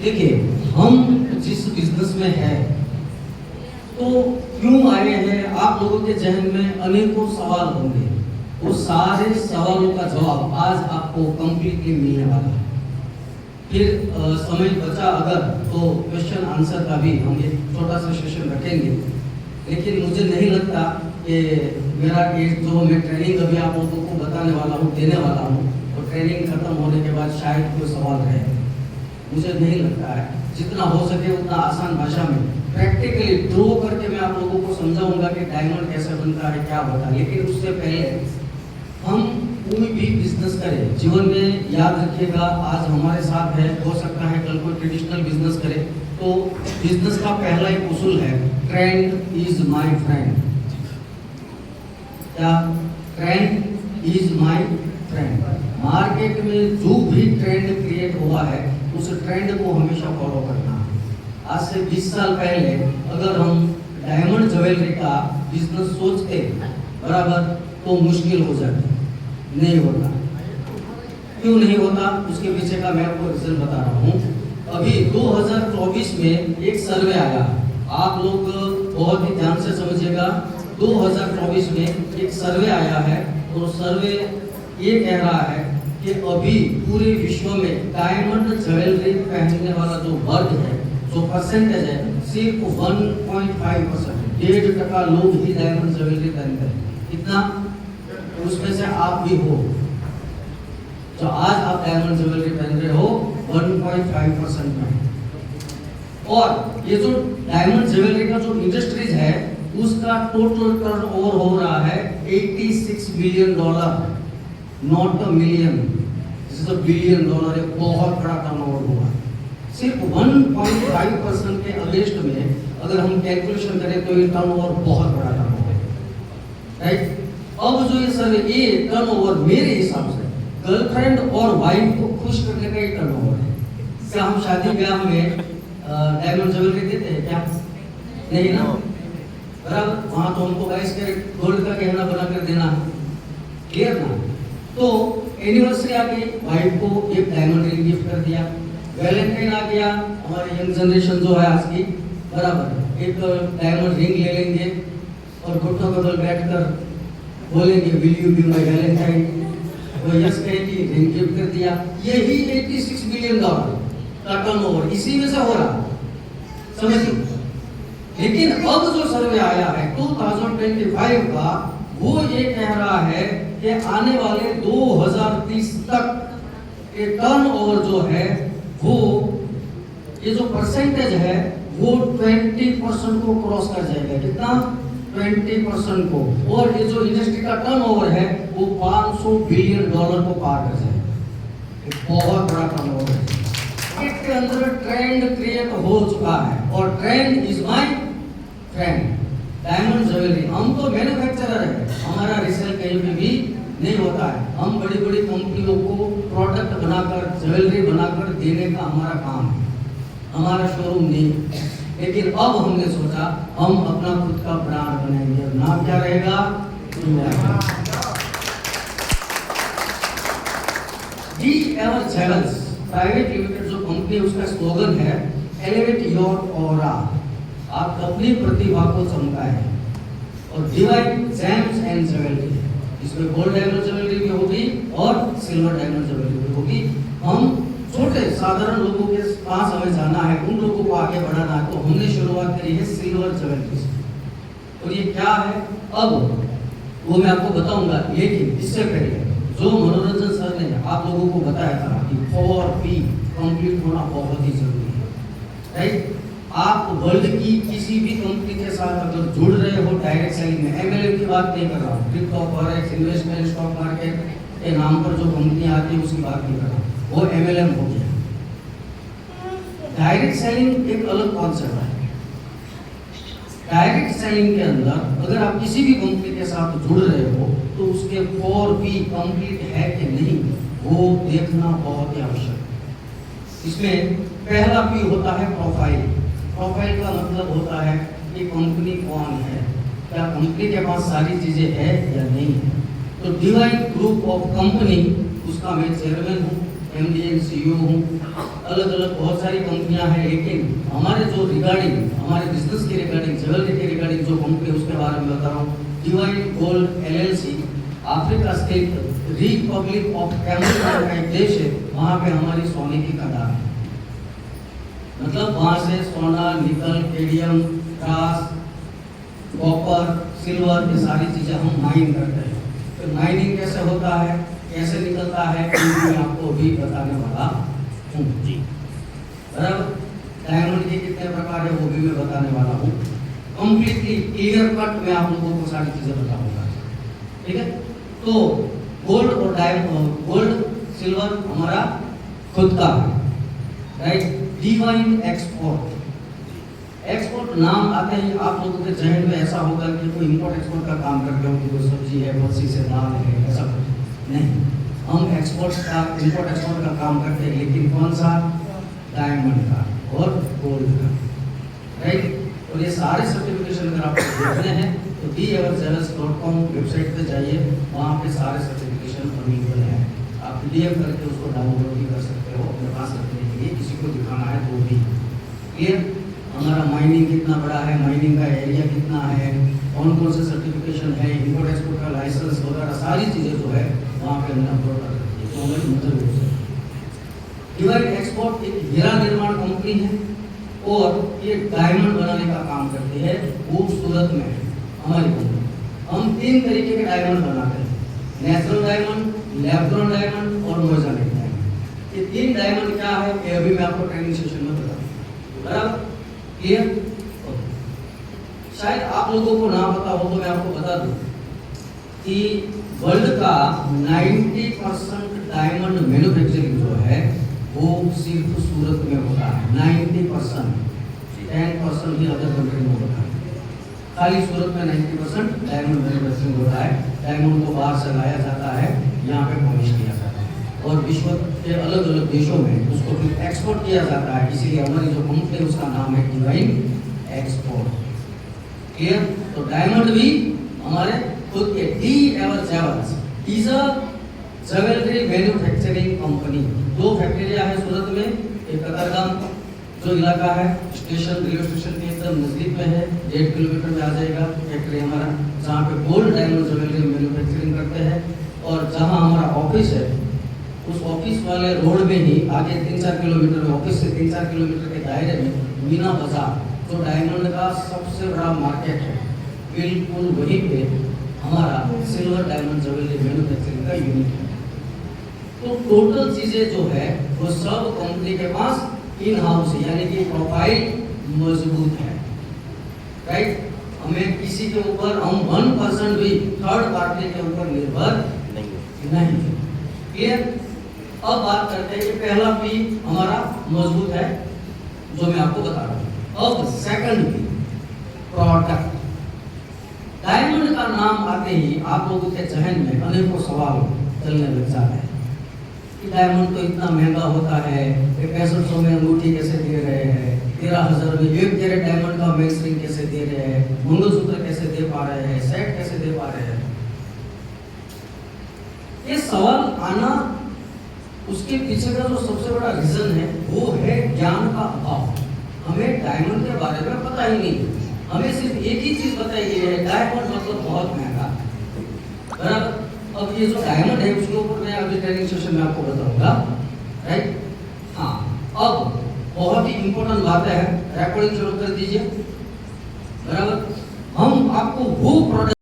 देखिए, हम जिस बिजनेस में है तो क्यों आए हैं, आप लोगों के जहन में अनेकों सवाल होंगे। वो सारे सवालों का जवाब आज आपको कंप्लीटली मिलने वाला है। फिर समय बचा अगर तो क्वेश्चन आंसर का भी हम एक छोटा सा सेशन रखेंगे। लेकिन मुझे नहीं लगता कि मेरा एक जो मैं ट्रेनिंग अभी आप लोगों को बताने वाला हूँ, देने वाला हूँ, और ट्रेनिंग खत्म होने के बाद शायद कोई सवाल रहे, मुझे नहीं लगता है। जितना हो सके उतना आसान भाषा में प्रैक्टिकली ड्रॉ करके मैं आप लोगों को समझाऊंगा कि डायमंड कैसे बनता है, क्या होता है। लेकिन उससे पहले हम कोई भी बिजनेस करें जीवन में, याद रखिएगा, आज हमारे साथ है, हो सकता है कल कोई ट्रेडिशनल बिजनेस करे, तो बिजनेस का पहला एक उसूल है, ट्रेंड इज माय फ्रेंड। क्या? Trend is my friend. Market में जो भी ट्रेंड क्रिएट हुआ है उस ट्रेंड को हमेशा फॉलो करना है। आज से 20 साल पहले अगर हम डायमंड ज्वेलरी का बिजनेस सोचते बराबर तो मुश्किल हो जाती, नहीं होता। क्यों नहीं होता, उसके पीछे का मैं आपको रीजन बता रहा हूँ। अभी 2024 में एक सर्वे आया, आप लोग बहुत ही ध्यान से समझिएगा। 2024 में एक सर्वे आया है और सर्वे ये कह रहा है कि अभी पूरे विश्व में डायमंड ज्वेलरी पहनने वाला जो वर्ग है, जो परसेंटेज है, सिर्फ 1.5%, 1.5% लोग ही डायमंड ज्वेलरी पहनते हैं। कितना? उसमें से आप भी हो। जो आज आप डायमंड ज्वेलरी पहन रहे हो 1.5% में। और ये जो डायमंड ज्वेलरी का जो इंडस्ट्रीज है उसका टोटल टर्नओवर हो रहा है $86 billion, not a million, this is a billion dollar. एक बहुत बड़ा टर्नओवर हुआ। सिर्फ 1.5% के अगेंस्ट में अगर हम कैलकुलेशन करें तो ये टर्नओवर बहुत बड़ा टर्नओवर है, राइट। अब जो ये सर्वे, ये टर्नओवर मेरे हिसाब से गर्लफ्रेंड और वाइफ को खुश करने का ही टर्नओवर है। क्या हम शादी ब्याह में डायमंड ज्वेलरी देते हैं क्या? नहीं ना, बराबर। वहां तो हमको 22 कैरेट गोल्ड का गहना बनाकर देना, क्लियर ना। तो एनिवर्सरी आ गई, वाइफ को एक डायमंड रिंग गिफ्ट कर दिया। वैलेंटाइन आ गया, हमारी यंग जनरेशन जो है आज की, बराबर, एक डायमंड रिंग ले लेंगे और घुटनों के बल बैठकर बोलेंगे will you be my Valentine. वो यस कहेगी, रिंग गिफ्ट कर दिया। यही $86 बिलियन का टर्नओवर इसी में से हो रहा, समझिए। लेकिन अब जो सर्वे आया है 2025 का, वो ये कह रहा है कि आने वाले 2030 तक ये टर्नओवर जो है वो, ये जो परसेंटेज है वो 20% को क्रॉस कर जाएगा। कितना? 20% को। और ये जो इंडस्ट्री का टर्नओवर है वो $500 बिलियन को पार कर जाएगा। बहुत बड़ा टर्नओवर है। इसके अंदर ट्रेंड क्रिएट हो चुका है और trend is my friend. Diamond jewellery, हम तो मैन्युफैक्चरर है, हमारा रिसेल कहीं पे भी नहीं होता है। हम बड़ी बड़ी कंपनियों को प्रोडक्ट बनाकर, ज्वेलरी बनाकर देने का हमारा काम है, हमारा शोरूम नहीं। लेकिन अब हमने सोचा हम अपना खुद का ब्रांड बनाएंगे। नाम क्या रहेगा? D ever jewellers private limited जो कंपनी है, उसका स्लोगन है एलिवेट योर ऑरा। आप अपनी प्रतिभा को चमकाएं और डिवाइन जेम्स एंड ज्वेलरी, इसमें गोल्ड डायमंड ज्वेलरी भी होगी और सिल्वर डायमंड ज्वेलरी भी होगी। हम छोटे साधारण लोगों के पास हमें जाना है, उन लोगों को आगे बढ़ाना है, तो हमने शुरुआत करी है सिल्वर ज्वेलरी से। और ये क्या है अब वो मैं आपको बताऊंगा। लेकिन इससे पहले जो मनोरंजन सर ने आप लोगों को बताया था कि 4P कंप्लीट होना बहुत ही जरूरी है, राइट। आप वर्ल्ड की किसी भी कंपनी के साथ अगर जुड़ रहे हो डायरेक्ट सेलिंग में, MLM की बात नहीं कर रहा हूँ, crypto forex investment stock market के नाम पर जो कंपनी आती है उसकी बात नहीं कर रहा हूँ, वो MLM हो गया। डायरेक्ट सेलिंग एक अलग कॉन्सेप्ट है। डायरेक्ट सेलिंग के अंदर अगर आप किसी भी कंपनी के साथ जुड़ रहे हो तो उसके 4P कंप्लीट है कि नहीं वो देखना बहुत ही आवश्यक है। इसमें पहला P होता है प्रोफाइल। प्रोफाइल का मतलब होता है कि कंपनी कौन है, क्या कंपनी के पास सारी चीजें है या नहीं है। तो डिवाइन ग्रुप ऑफ कंपनी, उसका मैं चेयरमैन हूँ, MD एंड CEO हूँ, अलग अलग बहुत सारी कंपनियां हैं, लेकिन हमारे जो रिगार्डिंग हमारे बिजनेस के रिगार्डिंग ज्वेलरी के रिगार्डिंग जो कंपनी उसके बारे में बता रहा हूँ। Divine Gold LLC Africa state republic of Cameroon का एक देश है, वहाँ पे हमारी सोने की खदान है। मतलब वहाँ से सोना, निकल, केडियम, ब्रास, कॉपर, सिल्वर ये सारी चीजें हम माइन करते हैं। तो माइनिंग कैसे होता है, कैसे निकलता है, मैं आपको भी बताने वाला हूँ जी। बराबर, डायमंड के कितने प्रकार है वो भी मैं बताने वाला हूँ। कंप्लीटली क्लियर कट मैं आप लोगों को सारी चीजें बताऊंगा, ठीक है। तो गोल्ड और गोल्ड सिल्वर हमारा खुद का है, राइट। डिवाइन एक्सपोर्ट नाम आते ही आप लोगों के जहन में ऐसा होगा कि कोई इंपोर्ट एक्सपोर्ट का काम करते हो, कि कोई सब्जी है, बंसी से दाल है, ऐसा कुछ नहीं। हम इंपोर्ट एक्सपोर्ट का काम करते हैं, लेकिन कौन सा? डायमंड का और गोल्ड का, राइट। और ये सारे सर्टिफिकेशन अगर आपको देखने हैं तो DEverJewels.com वेबसाइट पे जाइए, वहाँ पे सारे सर्टिफिकेशन अवेलेबल हैं। आप PDF करके उसको डाउनलोड भी कर सकते हो अपने पास रखने के लिए, किसी को दिखाना है तो भी। क्लियर? हमारा माइनिंग कितना बड़ा है, माइनिंग का एरिया कितना है, कौन कौन से सर्टिफिकेशन है, इंपोर्ट एक्सपोर्ट का लाइसेंस वगैरह सारी चीज़ें जो है वहाँ पे हमने अपलोड कर रखी है। तो हमारी मतलब डिवाइन एक्सपोर्ट एक हीरा निर्माण कंपनी है और ये डायमंड बनाने का काम करती है। खूबसूरत में हमारी कंपनी हम 3 तरीके के डायमंड बनाते हैं, नेचुरल डायमंड, लैब-ग्रोन डायमंड और मोज़ाइक डायमंड। ये 3 डायमंड क्या है ये अभी मैं आपको ट्रेनिंग सेशन में बताऊंगा। बराबर, क्लियर? शायद आप लोगों को ना पता हो तो मैं आपको बता दूं कि वर्ल्ड का 90% डायमंड मैन्युफैक्चरिंग जो है वो सिर्फ सूरत में होता है। 90%, 10% ही अदर कंट्री में होता है। खाली सूरत में 90% डायमंड मैन्युफैक्चरिंग होता है। डायमंड को बाहर से लाया जाता है, यहाँ पे पॉलिश किया जाता है और विश्व के अलग अलग देशों में उसको फिर एक्सपोर्ट किया जाता है। इसीलिए हमारी जो कंपनी है उसका नाम है डिवाइन एक्सपोर्ट। क्लियर? तो डायमंड भी हमारे खुद के DEverJewels is a jewellery manufacturing company. 2 फैक्ट्रियां है सूरत में, एक कतारगाम जो इलाका है स्टेशन रेलवे स्टेशन के एकदम नजदीक में है, 1.5 किलोमीटर में आ जाएगा फैक्ट्री हमारा, जहाँ पे गोल्ड डायमंड ज्वेलरी मैन्युफैक्चरिंग करते हैं। और जहाँ हमारा ऑफिस है उस ऑफिस वाले रोड में ही आगे 3-4 किलोमीटर में, ऑफिस से 3-4 किलोमीटर के दायरे में मीना बाजार जो डायमंड का सबसे बड़ा मार्केट है, बिल्कुल वहीं पे हमारा सिल्वर डायमंड ज्वेलरी मैन्युफैक्चरिंग का यूनिट है। तो टोटल चीजें जो है वो सब कंपनी के पास इन हाउस है, यानी कि प्रोफाइल मजबूत है, राइट। हमें किसी के ऊपर हम 1% भी थर्ड पार्टी के ऊपर निर्भर नहीं। क्लियर? अब बात करते हैं कि पहला P हमारा मजबूत है जो मैं आपको बता रहा हूँ। अब सेकंड P प्रोडक्ट। डायमंड का नाम आते ही आप लोगों के जहन में अनेकों सवाल चलने लग जाते हैं कि डायमंड तो इतना महंगा होता है, 6500 में अंगूठी कैसे दे रहे हैं, 13,000 में 1 कैरेट डायमंड का मेंस रिंग कैसे दे रहे हैं, मंगलसूत्र कैसे दे पा रहे हैं, सेट कैसे दे पा रहे हैं। ये सवाल आना उसके पीछे का जो सबसे बड़ा रीजन है वो है ज्ञान का अभाव। हमें डायमंड के बारे में पता ही नहीं, हमें सिर्फ एक ही चीज बताई गई है, डायमंड मतलब बहुत महंगा। बराबर, अब ये जो डायमंड है उसके ऊपर मैं अभी ट्रेनिंग सेशन में आपको बताऊंगा, राइट। हाँ, अब बहुत ही इंपॉर्टेंट बात है, रिकॉर्डिंग शुरू कर दीजिए। बराबर, हम आपको वो प्रोडक्ट